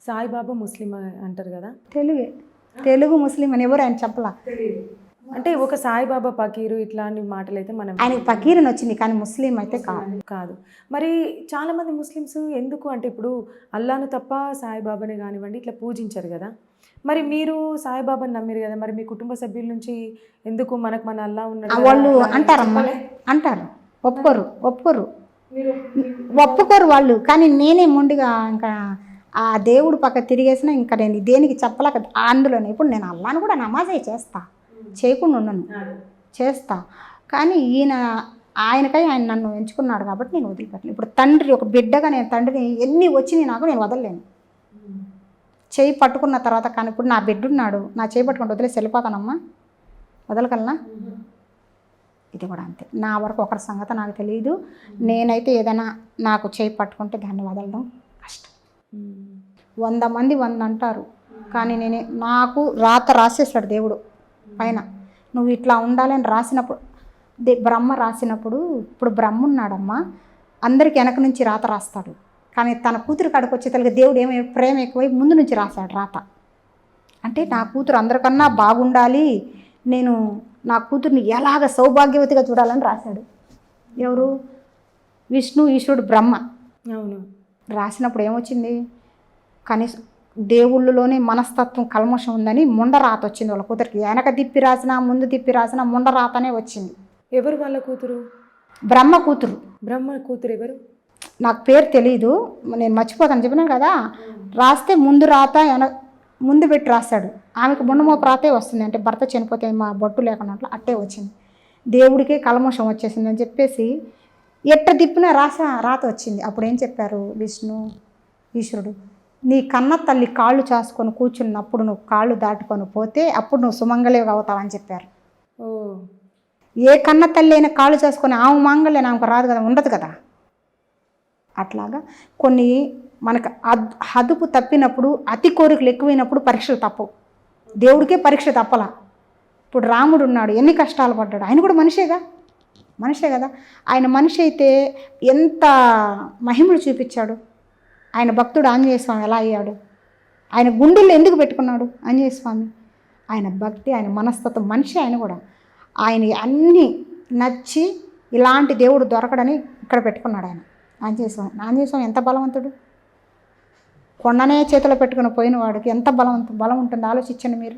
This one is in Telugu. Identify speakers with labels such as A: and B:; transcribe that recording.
A: సాయిబాబా ముస్లిం అంటారు కదా?
B: తెలుగే, తెలుగు ముస్లిం అని ఎవరు ఆయన చెప్పలా.
A: అంటే ఒక సాయిబాబా పకీరు ఇట్లాంటి మాటలు అయితే మనం
B: ఆయనకి పకీరని వచ్చింది కానీ ముస్లిం అయితే కాదు.
A: కాదు. మరి చాలామంది ముస్లిమ్స్ ఎందుకు అంటే ఇప్పుడు అల్లాను తప్ప సాయిబాబాని కానివ్వండి ఇట్లా పూజించరు కదా. మరి మీరు సాయిబాబాని నమ్మిరు కదా, మరి మీ కుటుంబ సభ్యుల నుంచి ఎందుకు మనకు మన అల్లా ఉన్నాడు
B: వాళ్ళు అంటారమ్మా, అంటారు, ఒప్పుకోరు వాళ్ళు. కానీ నేనే మొండిగా ఇంకా ఆ దేవుడు పక్క తిరిగేసినా ఇంకా నేను దేనికి చెప్పలేక అందులోనే. ఇప్పుడు నేను అల్లాను కూడా నమాజే చేస్తా, చేయకుండా ఉండను, చేస్తా. కానీ ఆయనకై ఆయన నన్ను ఎంచుకున్నాడు కాబట్టి నేను వదిలిపెట్టను. ఇప్పుడు తండ్రి ఒక బిడ్డగా నేను తండ్రిని ఎన్ని వచ్చినాయి నాకు నేను వదలలేను. చేయి పట్టుకున్న తర్వాత కానీ ఇప్పుడు నా బిడ్డ ఉన్నాడు, నా చేయి పట్టుకుంటూ వదిలేసి వెళ్ళిపోతానమ్మా, వదలగలనా? ఇది కూడా అంతే. నా వరకు ఒకరి సంగతి నాకు తెలియదు. నేనైతే ఏదైనా నాకు చేయి పట్టుకుంటే దాన్ని వదలడం కష్టం. 100 మంది 100 అంటారు, కానీ నాకు రాత రాసేసాడు దేవుడు పైన. నువ్వు ఇట్లా ఉండాలని రాసినప్పుడు బ్రహ్మ రాసినప్పుడు, ఇప్పుడు బ్రహ్మ ఉన్నాడమ్మా, అందరికి వెనక నుంచి రాత రాస్తాడు. కానీ తన కూతురు కాడికి వచ్చేతలకి దేవుడు ఏమో ప్రేమ ఎక్కువై ముందు నుంచి రాశాడు రాత. అంటే నా కూతురు అందరికన్నా బాగుండాలి, నేను నా కూతుర్ని ఎలాగ సౌభాగ్యవతిగా చూడాలని రాశాడు. ఎవరు? విష్ణు, ఈశ్వరుడు, బ్రహ్మ.
A: అవును.
B: రాసినప్పుడు ఏమొచ్చింది? కనీసం దేవుళ్ళలోనే మనస్తత్వం కల్మషం ఉందని ముండరాత వచ్చింది వాళ్ళ కూతురికి. వెనక తిప్పి రాసినా ముందు తిప్పి రాసినా ముండరాతనే వచ్చింది.
A: ఎవరు వాళ్ళ కూతురు?
B: బ్రహ్మ కూతురు.
A: బ్రహ్మ కూతురు ఎవరు?
B: నాకు పేరు తెలీదు, నేను మర్చిపోతాను, చెప్పినాను కదా. రాస్తే ముందు రాత ముందు పెట్టి రాశాడు. ఆమెకు ముండమోపు రాతే వస్తుంది, అంటే భర్త చనిపోతే మా బొట్టు లేకున్నట్లు అట్టే వచ్చింది. దేవుడికే కల్మషం వచ్చేసింది అని చెప్పేసి ఎట్ట తిప్పినా రాత వచ్చింది. అప్పుడు ఏం చెప్పారు విష్ణు, ఈశ్వరుడు? నీ కన్న తల్లి కాళ్ళు చాసుకొని కూర్చున్నప్పుడు నువ్వు కాళ్ళు దాటుకొని పోతే అప్పుడు నువ్వు సుమంగళిగా అవుతావని చెప్పారు.
A: ఓ,
B: ఏ కన్న తల్లి అయినా కాళ్ళు చేసుకొని ఆమె మాంగళ్యం ఆమెకు రాదు కదా, ఉండదు కదా. అట్లాగా కొన్ని మనకు హదుపు తప్పినప్పుడు, అతి కోరికలు ఎక్కువైనప్పుడు పరీక్షలు తప్పవు. దేవుడికే పరీక్ష తప్పలా. ఇప్పుడు రాముడు ఉన్నాడు, ఎన్ని కష్టాలు పడ్డాడు, ఆయన కూడా మనిషే కదా. ఆయన మనిషి అయితే ఎంత మహిమలు చూపించాడు. ఆయన భక్తుడు ఆంజనేయ స్వామి ఎలా అయ్యాడు? ఆయన గుండెల్లో ఎందుకు పెట్టుకున్నాడు ఆంజనేయ స్వామి? ఆయన భక్తి, ఆయన మనస్తత్వం, మనిషి ఆయన కూడా. ఆయన అన్నీ నచ్చి ఇలాంటి దేవుడు దొరకడని ఇక్కడ పెట్టుకున్నాడు ఆయన ఆంజనేయ స్వామి ఎంత బలవంతుడు! కొండనే చేతిలో పెట్టుకుని పోయిన వాడికి ఎంత బలం ఉంటుంది ఆలోచించండి మీరు.